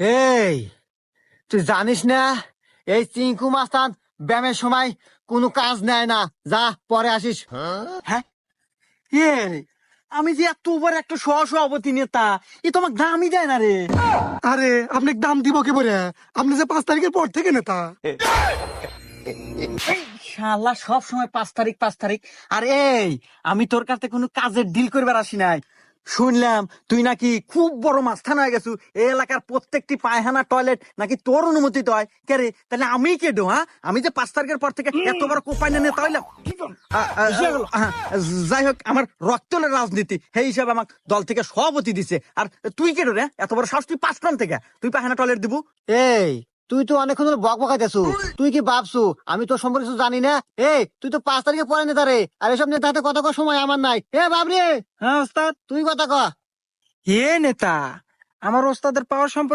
এই তুই জানিস না এই চিঙ্কু মাস্তান ব্যায়ামের সময় কোনো কাজ নেয় না, যা পরে আসিস। হ্যাঁ এ আমি যে এত বড় একটা সভাপতি নেতা, এ তো আমাকে দামই দেয় না রে। আরে আপনি দাম দিব কি বলে? আপনি যে 5 তারিখের পর থেকে নেতা। শালা সব সময় 5 তারিখ 5 তারিখ। আর এই আমি তোর কাছে কোনো কাজের ডিল করবার আসি নাই। শুনলাম তুই নাকি খুব বড় মাস্তান হয়ে গেছু, এই এলাকার প্রত্যেকটি পায়খানা টয়লেট নাকি তোর অনুমতি হয়। কে রে, তাহলে আমি কে ডো? হ্যাঁ, আমি যে 5 তারিখের পর থেকে এত বড় কোপাইনা নেতা হইলাম। যাই হোক, আমার রক্তলের রাজনীতি সেই হিসাবে আমাকে দল থেকে সভাপতি দিছে। আর তুই কে রে, এত বড় সাহস? তুই 5 থেকে তুই পায়খানা টয়লেট দিব? এই তুই তো অনেকক্ষণ ধরে বক বকাইতেছু, তুই কি ভাবছু আমি তোর সম্পর্কে কিছু জানি না? এই তুই তো 5 তারিখে পরে নেতা রে, আর এসব নেতা হাতে কথা কর সময় আমার নাই। এ বাবরে, হ্যাঁ ওস্তাদ। তুই কথা ক। এ নেতা, আমার ওস্তাদের পাওয়ার সম্পর্কে